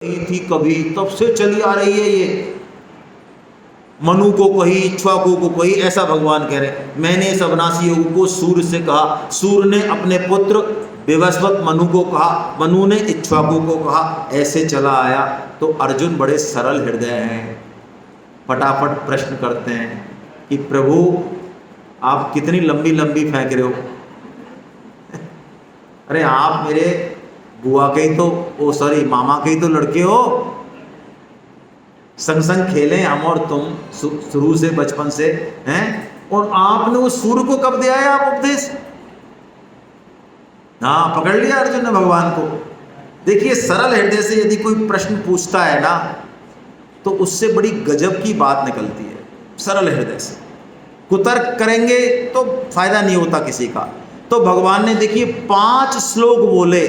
थी कभी तब से चली आ रही है ये। मनु को कही, इक्ष्वाकु को कही, ऐसा भगवान कह रहे। मैंने सबनासी योग को सूर्य से कहा, सूर्य ने अपने पुत्र विवस्वत मनु को कहा, मनु ने इक्ष्वाकु को कहा, ऐसे चला आया। तो अर्जुन बड़े सरल हृदय हैं, फटाफट प्रश्न करते हैं कि प्रभु आप कितनी लंबी लंबी फेंक रहे हो। अरे आप मेरे बुआ के ही तो सॉरी मामा के ही तो लड़के हो, संग संग खेले हम और तुम शुरू से बचपन से हैं, और आपने उस सूर्य को कब दिया है आप उपदेश। हाँ, पकड़ लिया अर्जुन ने भगवान को। देखिए, सरल हृदय से यदि कोई प्रश्न पूछता है ना तो उससे बड़ी गजब की बात निकलती है। सरल हृदय से कुतर्क करेंगे तो फायदा नहीं होता किसी का। तो भगवान ने देखिए 5 श्लोक बोले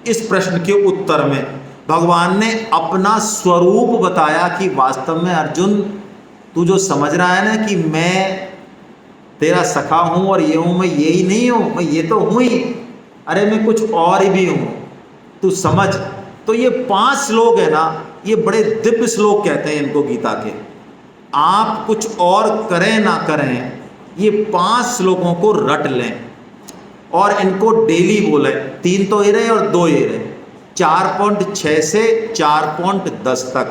इस प्रश्न के उत्तर में। भगवान ने अपना स्वरूप बताया कि वास्तव में अर्जुन तू जो समझ रहा है ना कि मैं तेरा सखा हूं और ये हूं, मैं ये ही नहीं हूं, मैं ये तो हूं ही, अरे मैं कुछ और ही भी हूं, तू समझ। तो ये 5 श्लोक है ना, ये बड़े दिव्य श्लोक कहते हैं इनको गीता के। आप कुछ और करें ना करें, ये 5 श्लोकों को रट लें और इनको डेली बोले। 3 तो ये रहे और 2 ये रहे, 4.6 से 4.10 तक।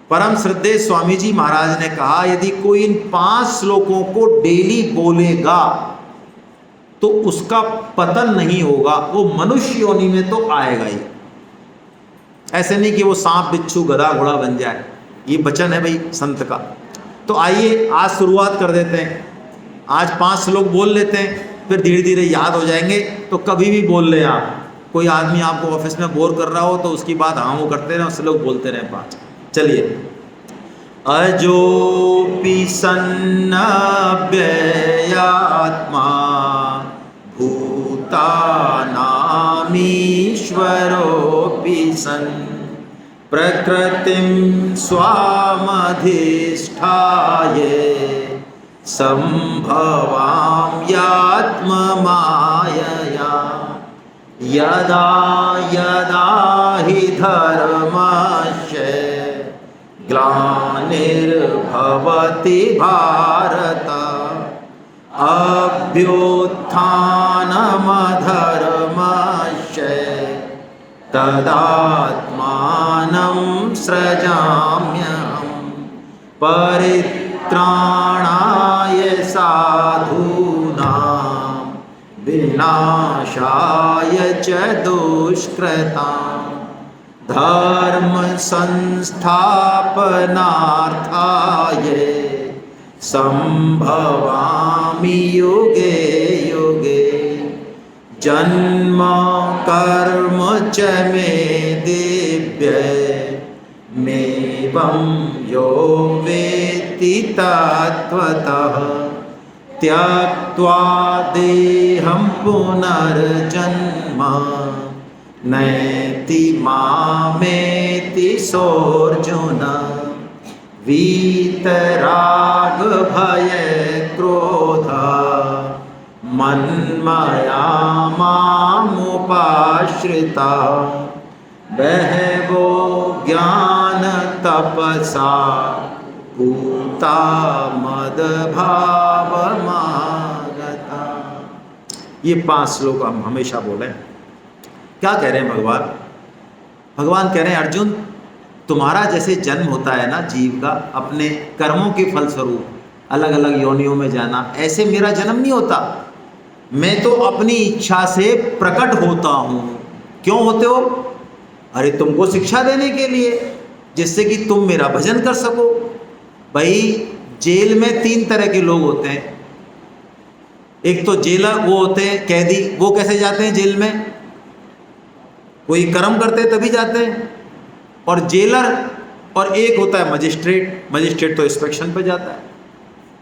परम श्रद्धेय स्वामी जी महाराज ने कहा यदि कोई इन 5 श्लोकों को डेली बोलेगा तो उसका पतन नहीं होगा, वो मनुष्य योनि में तो आएगा ही। ऐसे नहीं कि वो सांप बिच्छू गधा घोड़ा बन जाए। ये वचन है भाई संत का। तो आइए आज शुरुआत कर देते हैं। आज 5 श्लोक बोल लेते हैं, फिर धीरे धीरे याद हो जाएंगे। तो कभी भी बोल लें आप। कोई आदमी आपको ऑफिस में बोर कर रहा हो तो उसकी बात हाँ वो करते रहें, श्लोक बोलते रहें 5। चलिए। अजोपि सन्न व्ययात्मा भूतानामीश्वरोऽपि सन् प्रकृतिं स्वामधिष्ठाय सम्भवाम्यात्ममायया यदा यदा हि धर्मस्य ग्लानिर्भवति भारत अभ्युत्थानमधर्मस्य तदात्मानं सृजाम्यहं परित्राणाय साधूनां विनाशाय च दुष्कृतां धर्म संस्थापनार्थाय संभवामि युगे युगे जन्म कर्म च मे दिव्य मेवं यो वेत्ति तत्त्वतः त्यक्त्वा देहं पुनर्जन्म नैति मामेति सोऽर्जुन वीतराग भय क्रोध मन्मया मामुपाश्रिता बहवो ज्ञान तपसा पूता मदभावमागता। ये 5 श्लोक हम हमेशा बोलें। क्या कह रहे हैं भगवान? भगवान कह रहे हैं अर्जुन, तुम्हारा जैसे जन्म होता है ना जीव का अपने कर्मों के फलस्वरूप अलग अलग योनियों में जाना, ऐसे मेरा जन्म नहीं होता। मैं तो अपनी इच्छा से प्रकट होता हूँ। क्यों होते हो? अरे तुमको शिक्षा देने के लिए, जिससे कि तुम मेरा भजन कर सको। भाई जेल में 3 तरह के लोग होते हैं। एक तो जेलर, वो होते हैं कैदी। वो कैसे जाते हैं जेल में? कोई कर्म करते हैं तभी जाते हैं। और जेलर, और एक होता है मजिस्ट्रेट। मजिस्ट्रेट तो इंस्पेक्शन पे जाता है।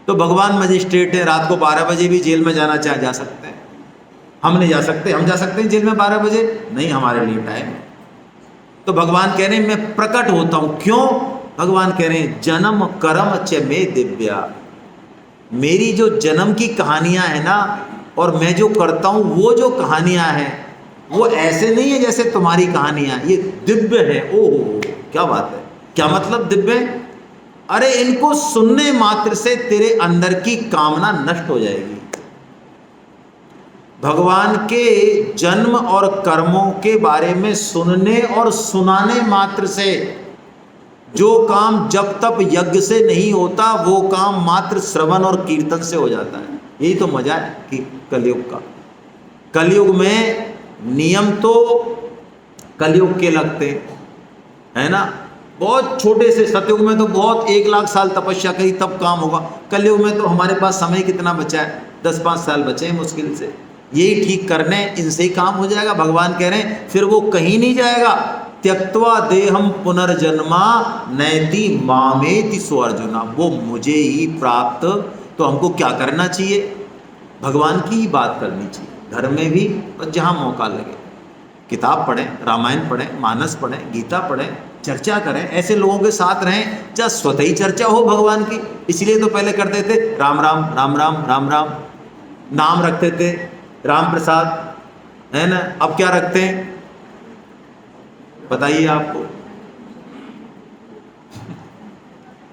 तो भगवान मजिस्ट्रेट है, रात को 12 बजे भी जेल में जाना चाहे जा सकते हैं। हम नहीं जा सकते? हम जा सकते हैं जेल में 12 बजे? नहीं, हमारे लिए टाइम है। तो भगवान कह रहे हैं मैं प्रकट होता हूँ। क्यों? भगवान कह रहे हैं जन्म कर्म च मे दिव्या। मेरी जो जन्म की कहानियाँ हैं ना और मैं जो करता हूँ वो जो कहानियाँ हैं वो ऐसे नहीं है जैसे तुम्हारी कहानियां, ये दिव्य है। ओहो क्या बात है, क्या मतलब दिव्य? अरे इनको सुनने मात्र से तेरे अंदर की कामना नष्ट हो जाएगी। भगवान के जन्म और कर्मों के बारे में सुनने और सुनाने मात्र से जो काम जब तक यज्ञ से नहीं होता, वो काम मात्र श्रवण और कीर्तन से हो जाता है। यही तो मजा है कि कलयुग का। कलयुग में नियम तो कलयुग के लगते है ना, बहुत छोटे से। सतयुग में तो बहुत 1 लाख साल तपस्या करी तब काम होगा। कलयुग में तो हमारे पास समय कितना बचा है, 10-5 साल बचे हैं मुश्किल से। यही ठीक करने, इनसे ही काम हो जाएगा। भगवान कह रहे हैं फिर वो कहीं नहीं जाएगा। त्यक्त्वा देहम पुनर्जन्मा नैति मामेति सो अर्जुना, वो मुझे ही प्राप्त। तो हमको क्या करना चाहिए? भगवान की ही बात करनी चाहिए, घर में भी और जहाँ मौका लगे। किताब पढ़ें, रामायण पढ़ें, मानस पढ़ें, गीता पढ़ें, चर्चा करें, ऐसे लोगों के साथ रहें जहाँ स्वतः ही चर्चा हो भगवान की। इसलिए तो पहले करते थे राम राम राम राम राम राम, नाम रखते थे राम प्रसाद, है ना। अब क्या रखते हैं बताइए आपको?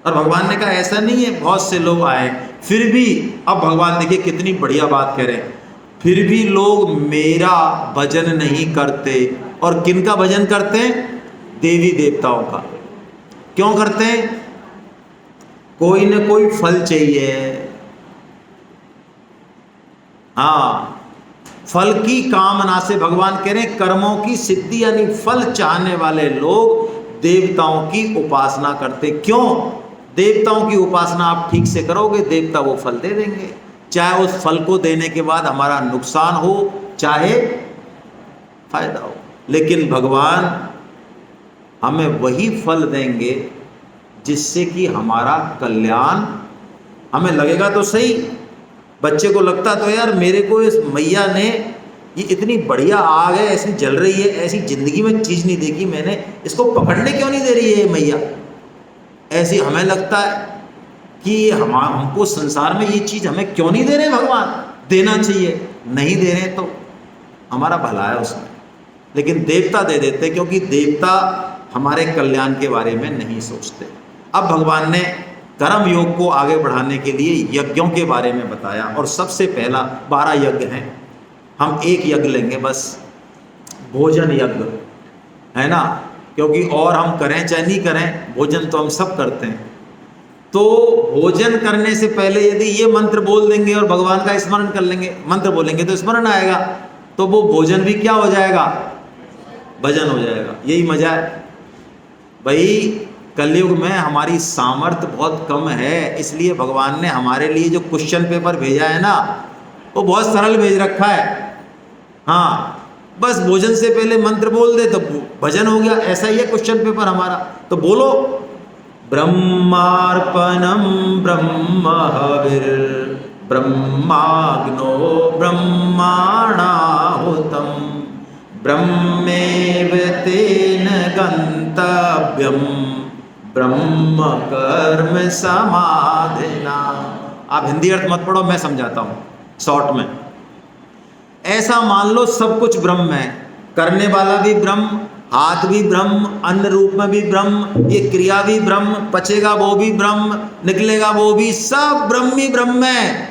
और भगवान ने कहा ऐसा नहीं है, बहुत से लोग आए फिर भी। अब भगवान देखिए कितनी बढ़िया बात कह रहे हैं, फिर भी लोग मेरा भजन नहीं करते। और किनका भजन करते हैं? देवी देवताओं का। क्यों करते हैं? कोई न कोई फल चाहिए। हाँ, फल की कामना से भगवान कह रहे हैं कर्मों की सिद्धि यानी फल चाहने वाले लोग देवताओं की उपासना करते। क्यों? देवताओं की उपासना आप ठीक से करोगे, देवता वो फल दे देंगे, चाहे उस फल को देने के बाद हमारा नुकसान हो चाहे फायदा हो। लेकिन भगवान हमें वही फल देंगे जिससे कि हमारा कल्याण। हमें लगेगा तो सही, बच्चे को लगता तो यार मेरे को इस मैया ने ये इतनी बढ़िया आग है, ऐसी जल रही है, ऐसी जिंदगी में चीज़ नहीं देखी मैंने, इसको पकड़ने क्यों नहीं दे रही है मैया। ऐसी हमें लगता है कि हमको संसार में ये चीज़ हमें क्यों नहीं दे रहे भगवान, देना चाहिए, नहीं दे रहे तो हमारा भला है उसमें। लेकिन देवता दे देते क्योंकि देवता हमारे कल्याण के बारे में नहीं सोचते। अब भगवान ने कर्म योग को आगे बढ़ाने के लिए यज्ञों के बारे में बताया। और सबसे पहला 12 यज्ञ हैं, हम एक यज्ञ लेंगे बस, भोजन यज्ञ, है ना। क्योंकि और हम करें चाहे नहीं करें, भोजन तो हम सब करते हैं। तो भोजन करने से पहले यदि ये मंत्र बोल देंगे और भगवान का स्मरण कर लेंगे, मंत्र बोलेंगे तो स्मरण आएगा, तो वो भोजन भी क्या हो जाएगा? भजन हो जाएगा। यही मजा है भाई। कलयुग में हमारी सामर्थ्य बहुत कम है, इसलिए भगवान ने हमारे लिए जो क्वेश्चन पेपर भेजा है ना, वो बहुत सरल भेज रखा है। हाँ, बस भोजन से पहले मंत्र बोल दे तो भजन हो गया, ऐसा ही है क्वेश्चन पेपर हमारा। तो बोलो, ब्रह्मार्पणम ब्रह्महविर ब्रह्माग्नो ब्रह्माणाहुतम ब्रह्मेव तेन गंतव्यम ब्रह्म कर्म समाधिना। आप हिंदी अर्थ मत पढ़ो, मैं समझाता हूँ शॉर्ट में। ऐसा मान लो सब कुछ ब्रह्म है, करने वाला भी ब्रह्म, हाथ भी ब्रह्म, अन्न रूप में भी ब्रह्म, ये क्रिया भी ब्रह्म, पचेगा वो भी ब्रह्म, निकलेगा वो भी, सब ब्रह्म ही ब्रह्म है।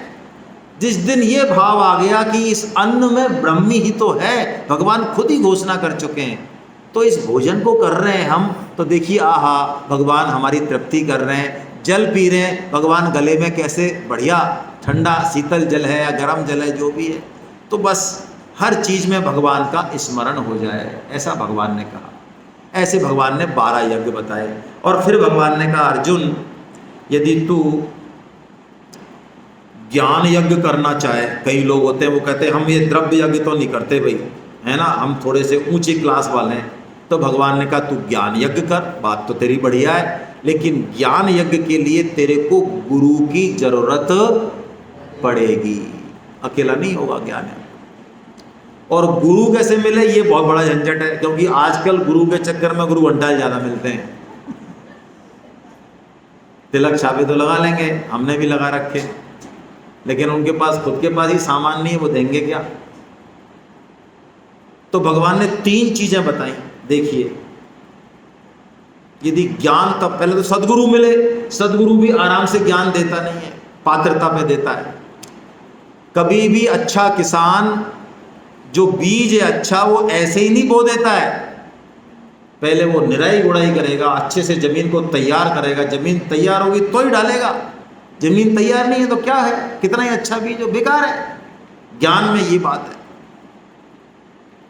जिस दिन ये भाव आ गया कि इस अन्न में ब्रह्म ही तो है, भगवान खुद ही घोषणा कर चुके हैं, तो इस भोजन को कर रहे हैं हम, तो देखिए आहा भगवान हमारी तृप्ति कर रहे हैं। जल पी रहे हैं, भगवान गले में कैसे बढ़िया ठंडा शीतल जल है या गर्म जल है, जो भी है, तो बस हर चीज़ में भगवान का स्मरण हो जाए, ऐसा भगवान ने कहा। ऐसे भगवान ने 12 यज्ञ बताए। और फिर भगवान ने कहा, अर्जुन यदि तू ज्ञान यज्ञ करना चाहे, कई लोग होते हैं वो कहते हैं हम ये द्रव्य यज्ञ तो नहीं करते भाई, है ना, हम थोड़े से ऊंची क्लास वाले हैं, तो भगवान ने कहा तू ज्ञान यज्ञ कर, बात तो तेरी बढ़िया है, लेकिन ज्ञान यज्ञ के लिए तेरे को गुरु की जरूरत पड़ेगी, अकेला नहीं होगा ज्ञान यज्ञ। और गुरु कैसे मिले, ये बहुत बड़ा झंझट है, क्योंकि आजकल गुरु के चक्कर में गुरु घंटाल ज़्यादा मिलते हैं। तिलक छापे तो लगा लेंगे, हमने भी लगा रखे, लेकिन उनके पास खुद के पास ही सामान नहीं है, वो देंगे क्या? तो भगवान ने 3 चीजें बताई। देखिए, यदि ज्ञान का पहले तो सदगुरु मिले, सदगुरु भी आराम से ज्ञान देता नहीं है, पात्रता पे देता है। कभी भी अच्छा किसान जो बीज है अच्छा वो ऐसे ही नहीं बो देता है, पहले वो निराई गुड़ाई करेगा, अच्छे से जमीन को तैयार करेगा, जमीन तैयार होगी तो ही डालेगा। जमीन तैयार नहीं है तो क्या है, कितना ही अच्छा बीज हो बेकार है। ज्ञान में ये बात है।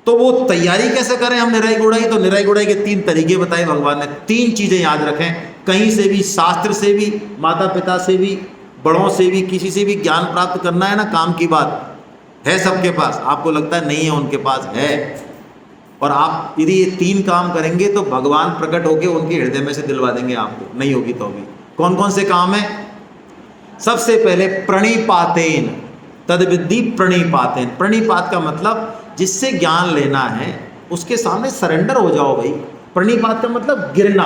तो वो तैयारी कैसे करें हम निराई गुड़ाई, तो निराई गुड़ाई के 3 तरीके बताए भगवान ने। 3 चीजें याद रखें, कहीं से भी, शास्त्र से भी, माता पिता से भी, बड़ों से भी, किसी से भी ज्ञान प्राप्त करना है ना, काम की बात है सबके पास। आपको लगता है नहीं है, उनके पास है। और आप यदि ये 3 काम करेंगे तो भगवान प्रकट होकर उनके हृदय में से दिलवा देंगे आपको, नहीं होगी तो भी। कौन कौन से काम है? सबसे पहले प्रणिपातेन तद्विद्धि प्रणिपातेन। प्रणिपात का मतलब जिससे ज्ञान लेना है उसके सामने सरेंडर हो जाओ भाई। प्रणिपात का मतलब गिरना,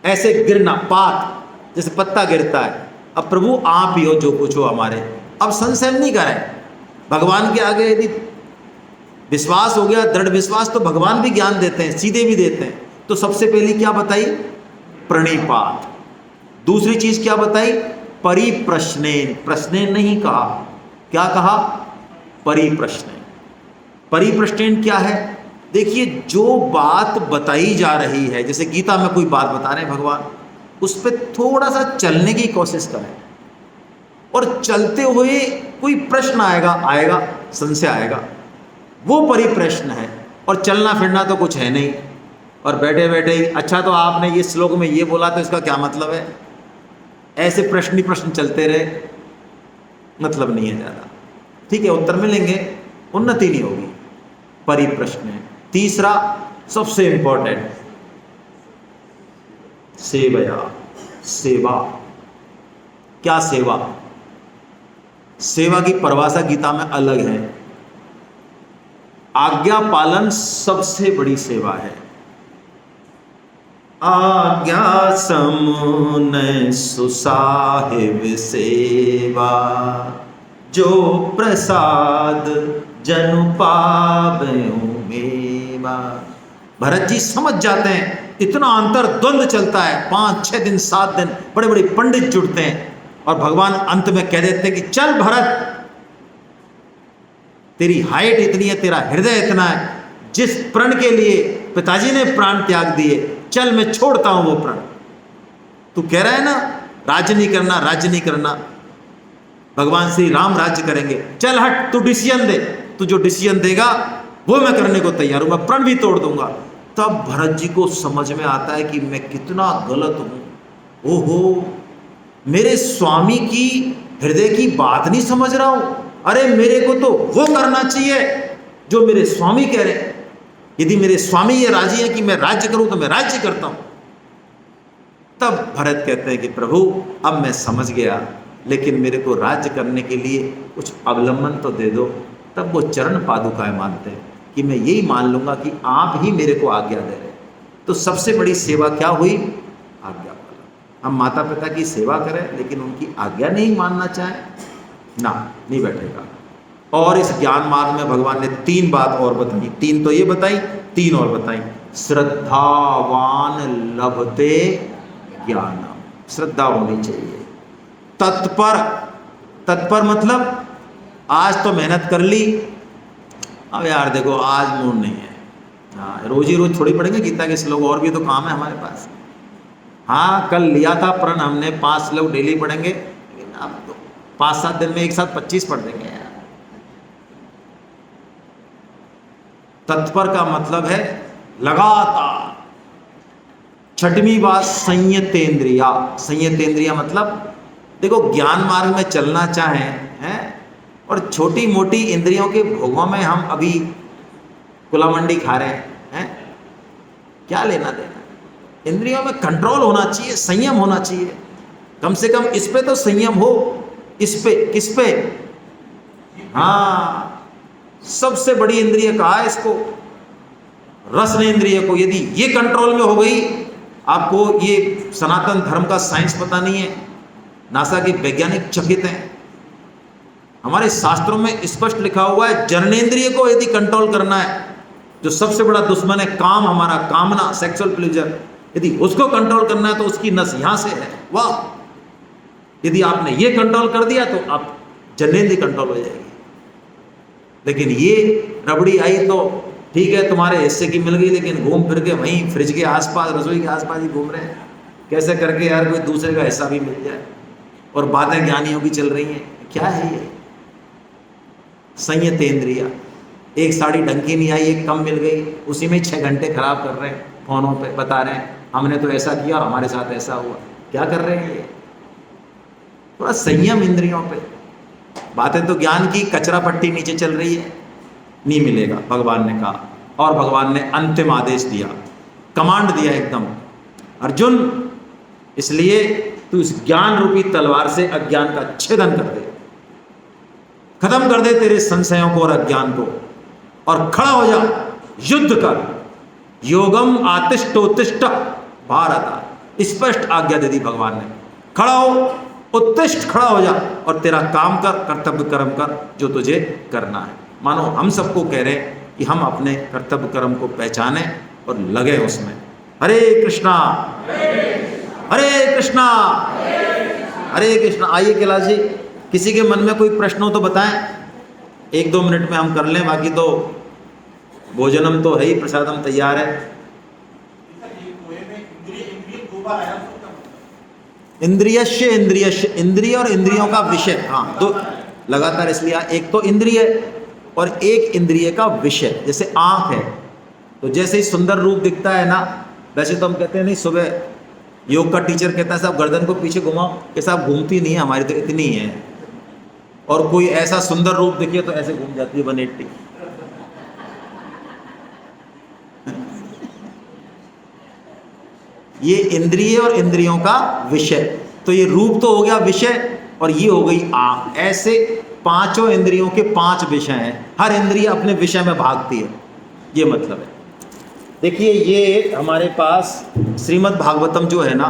ऐसे गिरना, पात जैसे पत्ता गिरता है। अब प्रभु आप ही हो, जो कुछ हो हमारे, अब संशय नहीं करें। भगवान के आगे यदि विश्वास हो गया, दृढ़ विश्वास, तो भगवान भी ज्ञान देते हैं, सीधे भी देते हैं। तो सबसे पहली क्या बताई? प्रणिपात। दूसरी चीज क्या बताई? परिप्रश्नेन। प्रश्नेन नहीं कहा, क्या कहा? परिप्रश्नेन। परिप्रश्नेन क्या है? देखिए, जो बात बताई जा रही है, जैसे गीता में कोई बात बता रहे हैं भगवान, उस पर थोड़ा सा चलने की कोशिश करें। और चलते हुए कोई प्रश्न आएगा, संशय आएगा, वो परिप्रश्न है। और चलना फिरना तो कुछ है नहीं। और बैठे बैठे अच्छा तो आपने ये श्लोक में ये बोला तो इसका क्या मतलब है, ऐसे प्रश्न ही प्रश्न चलते रहे, मतलब नहीं है ज़्यादा। ठीक है, उत्तर मिलेंगे, उन्नति नहीं होगी। परिप्रश्न है। तीसरा सबसे इंपॉर्टेंट, सेवया। सेवा। क्या सेवा? सेवा की परिभाषा गीता में अलग है। आज्ञा पालन सबसे बड़ी सेवा है। आज्ञा समुन सुसाहिब सेवा, जो प्रसाद जनु पावऊं मेवा। भरत जी समझ जाते हैं, इतना अंतर द्वंद्व चलता है, 5, 6 दिन, 7 दिन, बड़े बड़े पंडित जुड़ते हैं और भगवान अंत में कह देते हैं कि चल भरत, तेरी हाइट इतनी है, तेरा हृदय इतना है, जिस प्रण के लिए पिताजी ने प्राण त्याग दिए, चल मैं छोड़ता हूं वो प्रण। तू कह रहा है ना राज्य नहीं करना, राज्य नहीं करना, भगवान श्री राम राज्य करेंगे, चल हट, तू डिसीजन दे, तू जो डिसीजन देगा वो मैं करने को तैयार हूं, मैं प्रण भी तोड़ दूंगा। तब भरत जी को समझ में आता है कि मैं कितना गलत हूं। ओहो, मेरे स्वामी की हृदय की बात नहीं समझ रहा हूं। अरे मेरे को तो वो करना चाहिए जो मेरे स्वामी कह रहे हैं। यदि मेरे स्वामी ये राजी है कि मैं राज्य करूं तो मैं राज्य करता हूं। तब भरत कहते हैं कि प्रभु अब मैं समझ गया, लेकिन मेरे को राज्य करने के लिए कुछ अवलंबन तो दे दो। तब वो चरण पादुकाएं मानते हैं कि मैं यही मान लूंगा कि आप ही मेरे को आज्ञा दे रहे। तो सबसे बड़ी सेवा क्या हुई? आज्ञा पालन। हम माता पिता की सेवा करें लेकिन उनकी आज्ञा नहीं मानना चाहें ना, नहीं बैठेगा। और इस ज्ञान मार्ग में भगवान ने 3 बात और बताई। 3 तो ये बताई, 3 और बताई। श्रद्धावान लभते ज्ञानम, श्रद्धा होनी चाहिए। तत्पर, तत्पर मतलब आज तो मेहनत कर ली, अब यार देखो आज मूड नहीं है। हाँ, रोज ही रोज थोड़ी पढ़ेंगे गीता के श्लोक, और भी तो काम है हमारे पास। हाँ, कल लिया था प्रण हमने 5 श्लोक डेली पढ़ेंगे, लेकिन अब तो 5-7 दिन में एक साथ 25 पढ़ देंगे यार। तत्पर का मतलब है लगातार। 6वीं बात संयतेंद्रिया। संयतेंद्रिया मतलब देखो ज्ञान मार्ग में चलना चाहें हैं, और छोटी मोटी इंद्रियों के भोगों में हम अभी कुला मंडी खा रहे हैं, क्या लेना देना। इंद्रियों में कंट्रोल होना चाहिए, संयम होना चाहिए। कम से कम इस पे तो संयम हो। इस पे, किस पे? हाँ, सबसे बड़ी इंद्रिय कहा है इसको, रसन इंद्रिय को। यदि ये कंट्रोल में हो गई, आपको ये सनातन धर्म का साइंस पता नहीं है, नासा के वैज्ञानिक चकित हैं। हमारे शास्त्रों में स्पष्ट लिखा हुआ है जननेंद्रिय को यदि कंट्रोल करना है जो सबसे बड़ा दुश्मन है काम, हमारा कामना, सेक्सुअल प्लेजर, यदि उसको कंट्रोल करना है तो उसकी नस यहां से है, वाह। यदि आपने ये कंट्रोल कर दिया तो आप जनेंद्री कंट्रोल हो जाएगी। लेकिन ये रबड़ी आई तो ठीक है, तुम्हारे हिस्से की मिल गई, लेकिन घूम फिर के वहीं फ्रिज के आसपास, रसोई के आसपास ही घूम रहे हैं। कैसे करके यार कोई दूसरे का हिस्सा भी मिल जाए, और बातें ज्ञानियों की चल रही हैं। क्या है ये? संयतेंद्रिया। एक साड़ी ढंग की नहीं आई, एक कम मिल गई, उसी में 6 घंटे खराब कर रहे हैं, फोनों पे बता रहे हैं हमने तो ऐसा किया और हमारे साथ ऐसा हुआ। क्या कर रहे हैं ये? थोड़ा संयम इंद्रियों पे। बातें तो ज्ञान की, कचरा पट्टी नीचे चल रही है, नहीं मिलेगा, भगवान ने कहा। और भगवान ने अंतिम आदेश दिया, कमांड दिया एकदम, अर्जुन इसलिए तू इस ज्ञान रूपी तलवार से अज्ञान का छेदन कर दे, खत्म कर दे तेरे संशयों को और अज्ञान को, और खड़ा हो जा, युद्ध कर। योगम आतिष्ठोत्तिष्ठ भारत, स्पष्ट आज्ञा दे दी भगवान ने। खड़ा हो, उत्तिष्ठ, खड़ा हो जा और तेरा काम कर, कर्तव्य कर्म कर जो तुझे करना है। मानो हम सबको कह रहे हैं कि हम अपने कर्तव्य कर्म को पहचाने और लगे उसमें। हरे कृष्णा हरे कृष्णा हरे कृष्णा। आइए कैलाश जी, किसी के मन में कोई प्रश्न हो तो बताएं, 1-2 मिनट में हम कर लें, बाकी तो भोजनम तो है ही, प्रसादम तैयार है। इंद्रियश्य, इंद्रियश्य, इंद्रिय और इंद्रियों का विषय, हाँ दो लगातार इसलिए, एक तो इंद्रिय और एक इंद्रिय का विषय। जैसे आंख है तो जैसे ही सुंदर रूप दिखता है ना, वैसे तो हम कहते हैं नहीं, सुबह योग का टीचर कहता है साहब गर्दन को पीछे घुमाओ, कि साहब घूमती नहीं है, हमारी तो इतनी है। और कोई ऐसा सुंदर रूप दिखे तो ऐसे घूम जाती है 180। ये इंद्रिय और इंद्रियों का विषय। तो ये रूप तो हो गया विषय, और ये हो गई आंख। ऐसे 5 इंद्रियों के 5 विषय हैं, हर इंद्रिय अपने विषय में भागती है, ये मतलब है। देखिए ये हमारे पास श्रीमद् भागवतम जो है ना,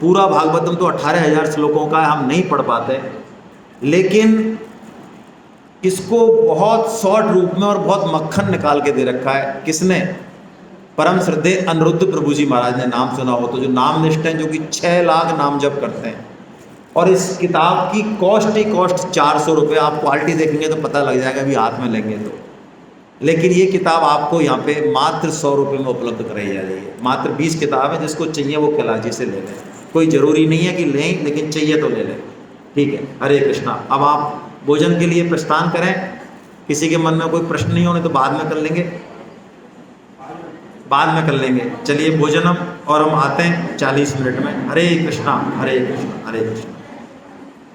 पूरा भागवतम तो 18,000 श्लोकों का है, हम नहीं पढ़ पाते, लेकिन इसको बहुत शॉर्ट रूप में और बहुत मक्खन निकाल के दे रखा है। किसने? परम श्रद्धेय अनिरुद्ध प्रभु जी महाराज ने। नाम सुना हो तो, जो नाम निष्ठ हैं, जो कि 6 लाख नाम जप करते हैं। और इस किताब की कॉस्ट ही कॉस्ट 400 रुपये। आप क्वालिटी देखेंगे तो पता लग जाएगा भी हाथ में लेंगे तो। लेकिन ये किताब आपको यहाँ पे मात्र 100 रुपये में उपलब्ध कराई जा रही है। मात्र 20 किताब है, जिसको चाहिए वो कैलाश जी से ले लें। कोई ज़रूरी नहीं है कि लें, लेकिन चाहिए तो ले लें, ठीक है। हरे कृष्णा। अब आप भोजन के लिए प्रस्थान करें। किसी के मन में कोई प्रश्न नहीं होने तो बाद में कर लेंगे, बाद में कर लेंगे। चलिए भोजनम, और हम आते हैं 40 मिनट में। हरे कृष्णा हरे कृष्णा हरे कृष्णा।